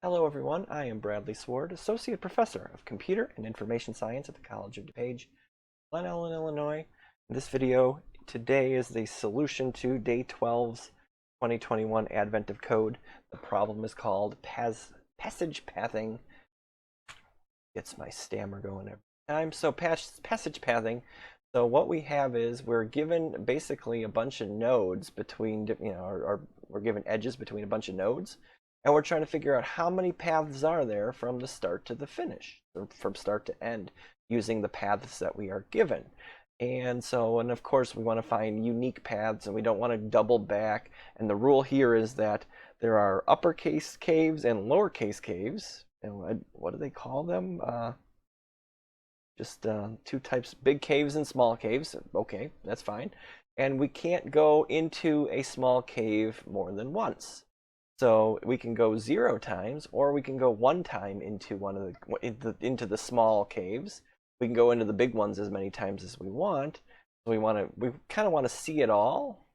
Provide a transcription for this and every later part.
Hello everyone, I am Bradley Sward, Associate Professor of Computer and Information Science at the College of DuPage, Glen Ellen, Illinois. In this video today is the solution to Day 12's 2021 Advent of Code. The problem is called passage pathing. Gets my stammer going every time. So passage pathing. So what we have is we're given basically a bunch of nodes between, or we're given edges between a bunch of nodes. And we're trying to figure out how many paths are there from the start to the finish, or from start to end, using the paths that we are given. And of course, we want to find unique paths, and we don't want to double back. And the rule here is that there are uppercase caves and lowercase caves. And what do they call them? Just two types, big caves and small caves. Okay, that's fine. And we can't go into a small cave more than once. So we can go 0 times, or we can go 1 time into into the small caves. We can go into the big ones as many times as we want. So we kind of want to see it all.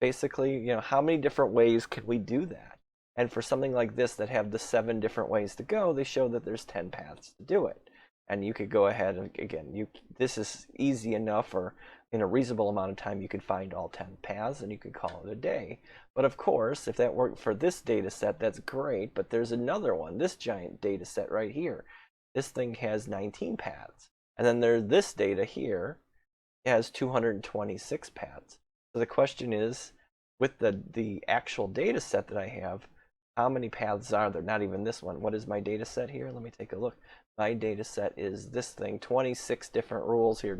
Basically, how many different ways could we do that? And for something like this that have the 7 different ways to go, they show that there's 10 paths to do it. And you could go ahead and again, this is easy enough, or in a reasonable amount of time, you could find all 10 paths and you could call it a day. But of course, if that worked for this data set, that's great. But there's another one, this giant data set right here. This thing has 19 paths. And then there's this data here. It has 226 paths. So the question is, with the actual data set that I have, how many paths are there? Not even this one. What is my data set here? Let me take a look. My data set is this thing, 26 different rules here,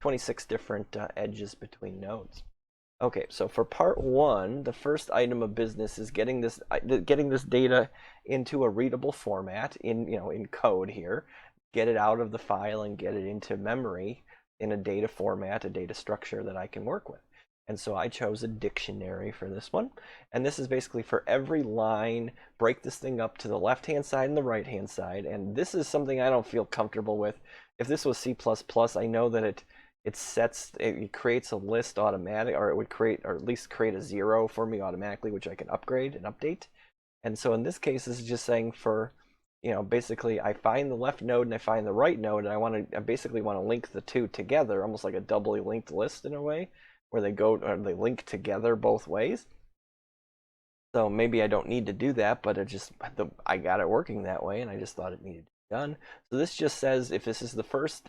26 different edges between nodes. Okay, so for part 1, the first item of business is getting this data into a readable format in code here. Get it out of the file and get it into memory in a data format, a data structure that I can work with. And so I chose a dictionary for this one. And this is basically for every line, break this thing up to the left-hand side and the right-hand side. And this is something I don't feel comfortable with. If this was C++, I know that it creates a list automatic, or it would create, or at least create a 0 for me automatically, which I can upgrade and update. And so in this case, this is just saying for, basically I find the left node and I find the right node, and I basically want to link the two together, almost like a doubly linked list in a way, where they link together both ways. So maybe I don't need to do that, but I got it working that way, and I just thought it needed to be done. So this just says if this is the first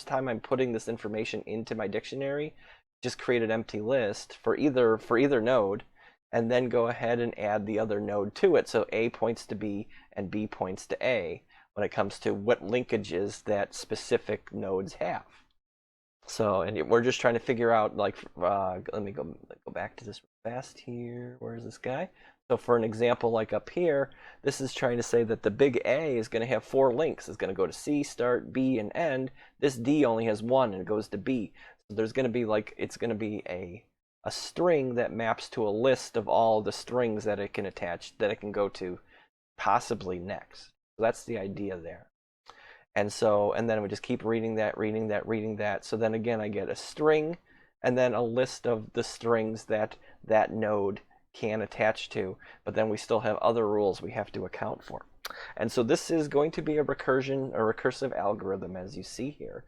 time I'm putting this information into my dictionary, just create an empty list for either node, and then go ahead and add the other node to it. So A points to B and B points to A when it comes to what linkages that specific nodes have. So, and we're just trying to figure out, like, let me go back to this fast here. Where's this guy? So for an example, like up here, this is trying to say that the big A is going to have 4 links. It's going to go to C, start, B, and end. This D only has 1, and it goes to B. So there's going to be it's going to be a string that maps to a list of all the strings that it can attach, that it can go to possibly next. So that's the idea there. And then we just keep reading that. So then again, I get a string and then a list of the strings that node can attach to. But then we still have other rules we have to account for. And so this is going to be a recursive algorithm, as you see here.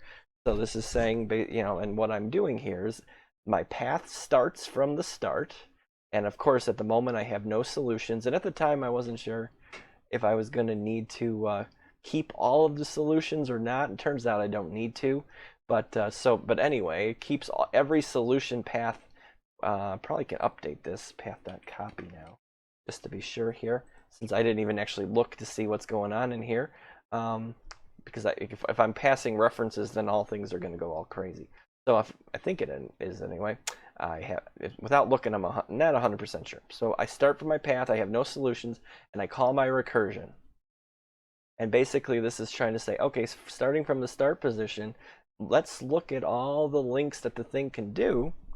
So this is saying, and what I'm doing here is my path starts from the start. And of course, at the moment, I have no solutions. And at the time, I wasn't sure if I was going to need to keep all of the solutions or not. It turns out I don't need to, but anyway, it keeps every solution path. Probably can update this path.copy now, just to be sure here, since I didn't even actually look to see what's going on in here. Because if I'm passing references, then all things are going to go all crazy. So I think it is anyway. Without looking, I'm not 100% sure. So I start from my path. I have no solutions, and I call my recursion. And basically, this is trying to say, okay, so starting from the start position, let's look at all the links that the thing can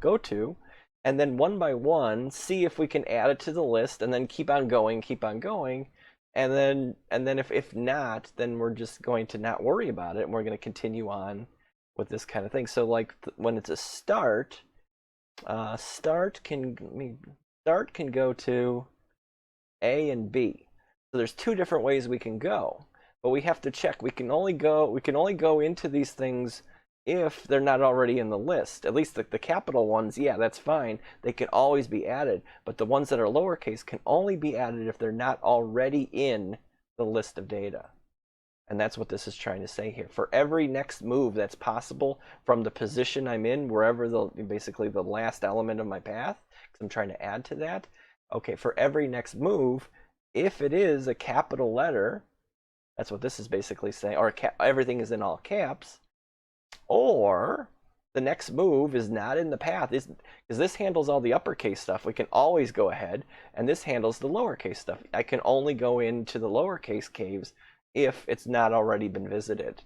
go to, and then one by one, see if we can add it to the list, and then keep on going, and then if not, then we're just going to not worry about it, and we're going to continue on with this kind of thing. So like when it's a start, start can go to A and B. So there's two different ways we can go, but we have to check. We can only go into these things if they're not already in the list. At least the capital ones, yeah, that's fine. They can always be added, but the ones that are lowercase can only be added if they're not already in the list of data. And that's what this is trying to say here. For every next move that's possible from the position I'm in, wherever basically the last element of my path, because I'm trying to add to that. Okay, for every next move, if it is a capital letter, that's what this is basically saying, or everything is in all caps, or the next move is not in the path, because this handles all the uppercase stuff. We can always go ahead, and this handles the lowercase stuff. I can only go into the lowercase caves if it's not already been visited.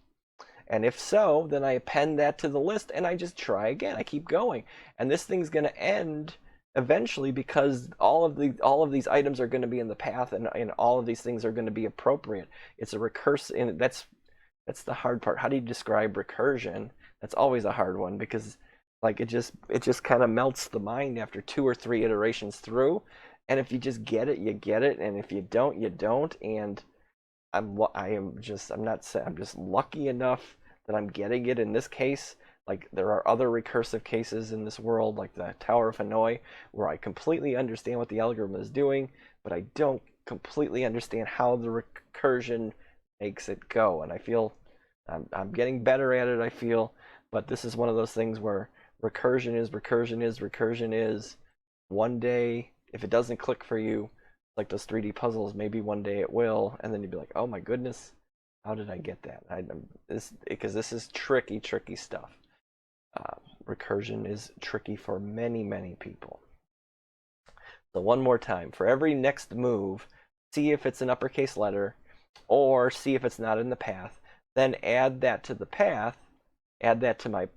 And if so, then I append that to the list and I just try again. I keep going. And this thing's going to end eventually because all of these items are going to be in the path, and all of these things are going to be appropriate. It's a recursive, and that's the hard part. How do you describe recursion? That's always a hard one, because like it just kind of melts the mind after 2 or 3 iterations through. And if you just get it, you get it, and if you don't, you don't. And I'm just lucky enough that I'm getting it in this case. Like, there are other recursive cases in this world, like the Tower of Hanoi, where I completely understand what the algorithm is doing, but I don't completely understand how the recursion makes it go. And I feel I'm getting better at it, I feel, but this is one of those things where recursion is. One day, if it doesn't click for you, like those 3D puzzles, maybe one day it will, and then you'd be like, oh my goodness, how did I get that? Because this is tricky stuff. Recursion is tricky for many people. So one more time, for every next move, see if it's an uppercase letter, or see if it's not in the path, then add that to the path, add that to my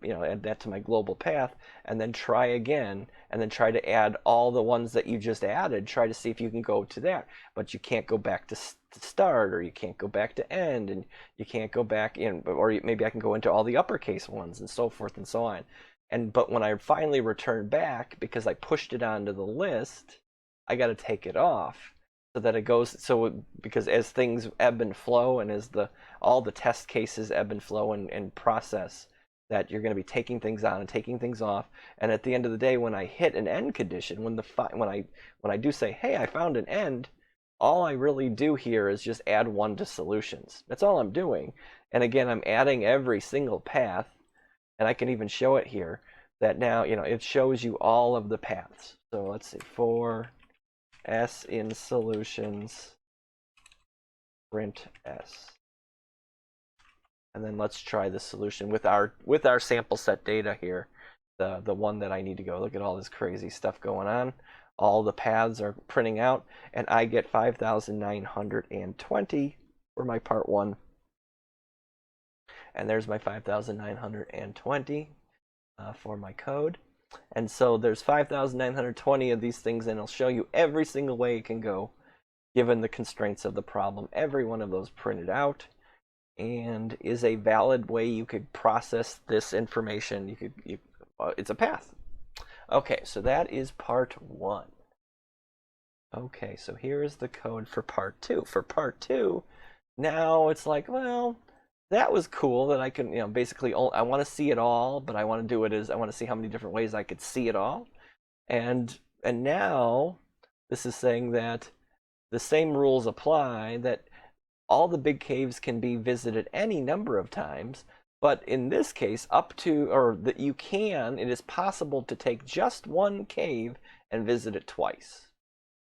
global path, and then try again, and then try to add all the ones that you just added. Try to see if you can go to that, but you can't go back to start, or you can't go back to end, and you can't go back in, or maybe I can go into all the uppercase ones, and so forth and so on. But when I finally return back, because I pushed it onto the list, I got to take it off, so that it goes, because as things ebb and flow, and as all the test cases ebb and flow and process, that you're going to be taking things on and taking things off, and at the end of the day, when I hit an end condition, when I do say, hey, I found an end, all I really do here is just add 1 to solutions. That's all I'm doing. And again, I'm adding every single path, and I can even show it here, that now it shows you all of the paths. So let's see, for S in solutions, print S. And then let's try the solution with our sample set data here, the one that I need to go. Look at all this crazy stuff going on. All the paths are printing out, and I get 5,920 for my part 1. And there's my 5,920 for my code. And so there's 5,920 of these things, and it'll show you every single way it can go, given the constraints of the problem. Every one of those printed out, and is a valid way you could process this information. It's a path. Okay, so that is part 1. Okay, so here is the code for part 2. For part 2, now it's like, well, that was cool that I can, basically, I want to see it all, but I want to do it as, I want to see how many different ways I could see it all. And now this is saying that the same rules apply, that all the big caves can be visited any number of times, but in this case, it is possible to take just 1 cave and visit it twice.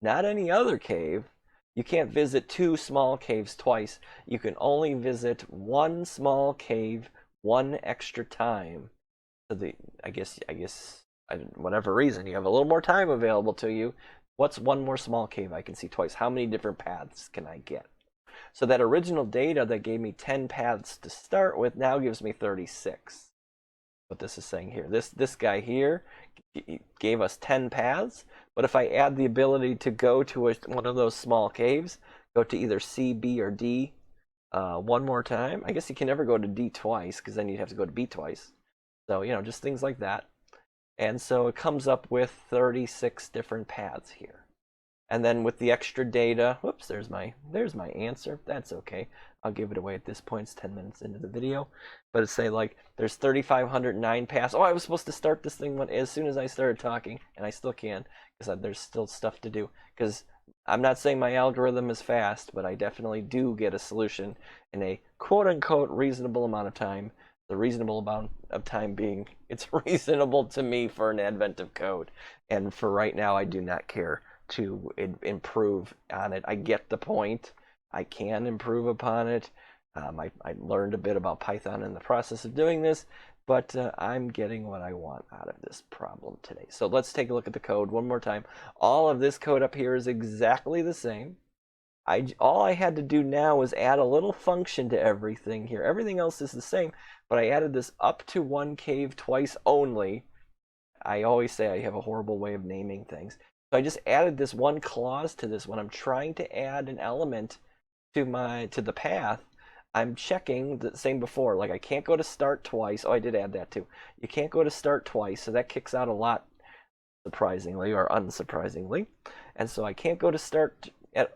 Not any other cave. You can't visit 2 small caves twice. You can only visit 1 small cave 1 extra time. So whatever reason, you have a little more time available to you. What's 1 more small cave I can see twice? How many different paths can I get? So that original data that gave me 10 paths to start with now gives me 36. What this is saying here. This guy here gave us 10 paths, but if I add the ability to go to one of those small caves, go to either C, B, or D 1 more time. I guess you can never go to D twice, because then you'd have to go to B twice. So, just things like that. And so it comes up with 36 different paths here. And then with the extra data, whoops, there's my answer. That's okay. I'll give it away at this point. It's 10 minutes into the video. But it's say like there's 3,509 pass. Oh, I was supposed to start this thing as soon as I started talking, and I still can because there's still stuff to do. Because I'm not saying my algorithm is fast, but I definitely do get a solution in a quote-unquote reasonable amount of time. The reasonable amount of time being it's reasonable to me for an advent of code. And for right now, I do not care to improve on it. I get the point. I can improve upon it. I learned a bit about Python in the process of doing this, but I'm getting what I want out of this problem today. So let's take a look at the code one more time. All of this code up here is exactly the same. All I had to do now was add a little function to everything here. Everything else is the same, but I added this up to one cave twice only. I always say I have a horrible way of naming things. So I just added this one clause to this. When I'm trying to add an element to the path, I'm checking the same before. Like I can't go to start twice. Oh, I did add that too. You can't go to start twice, so that kicks out a lot, surprisingly or unsurprisingly. And so I can't go to start.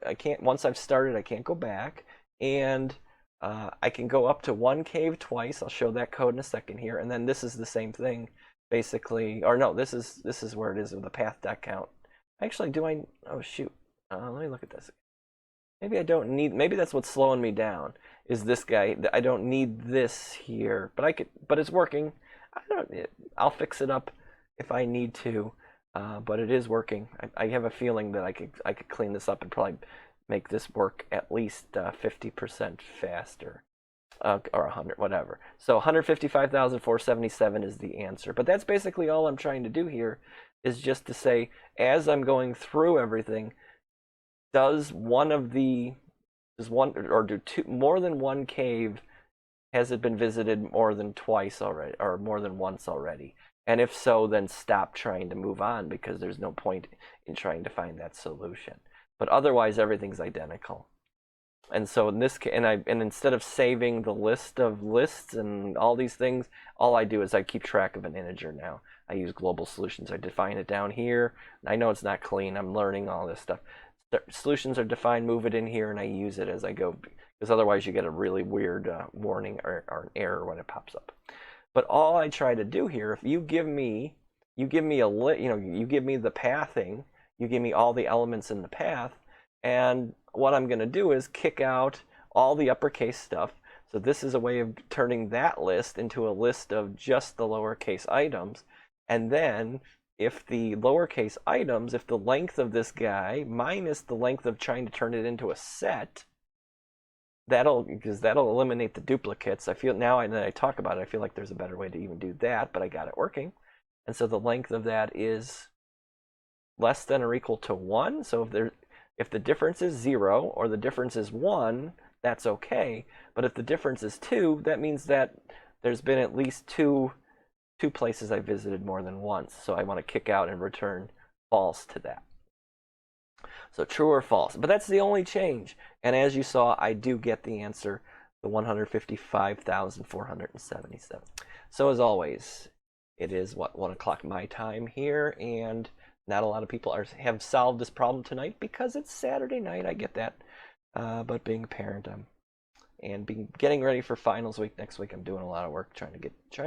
I can't, once I've started, I can't go back. And I can go up to one cave twice. I'll show that code in a second here. And then this is the same thing, basically. Or no, this is where it is with the path.count. Actually, oh shoot. Let me look at this. Maybe I don't need, maybe that's what's slowing me down, is this guy. I don't need this here, but it's working. I'll fix it up if I need to, but it is working. I have a feeling that I could clean this up and probably make this work at least 50% faster, or 100, whatever. So 155,477 is the answer, but that's basically all I'm trying to do here. Is just to say, as I'm going through everything, does more than one cave, has it been visited more than twice already, or more than once already? And if so, then stop trying to move on, because there's no point in trying to find that solution. But otherwise, everything's identical. And so in this case, and instead of saving the list of lists and all these things, all I do is I keep track of an integer now. I use global solutions. I define it down here. I know it's not clean. I'm learning all this stuff. Solutions are defined, move it in here, and I use it as I go, because otherwise you get a really weird warning or an error when it pops up. But all I try to do here, if you give me you give me the pathing, you give me all the elements in the path, and what I'm going to do is kick out all the uppercase stuff. So this is a way of turning that list into a list of just the lowercase items. And then if the lowercase items, if the length of this guy minus the length of trying to turn it into a set, because that'll eliminate the duplicates. I feel now that I talk about it, I feel like there's a better way to even do that, but I got it working. And so the length of that is less than or equal to 1. So if the difference is 0 or the difference is 1, that's okay. But if the difference is 2, that means that there's been at least two places I visited more than once. So I want to kick out and return false to that. So true or false. But that's the only change. And as you saw, I do get the answer, the 155,477. So as always, it is 1 o'clock my time here, and not a lot of people have solved this problem tonight because it's Saturday night. I get that. But being a parent, getting ready for finals week next week, I'm doing a lot of work trying to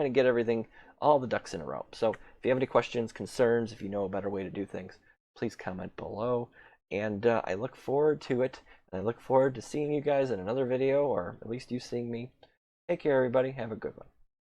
get everything, all the ducks in a row. So if you have any questions, concerns, if you know a better way to do things, please comment below. And I look forward to it. And I look forward to seeing you guys in another video, or at least you seeing me. Take care, everybody. Have a good one.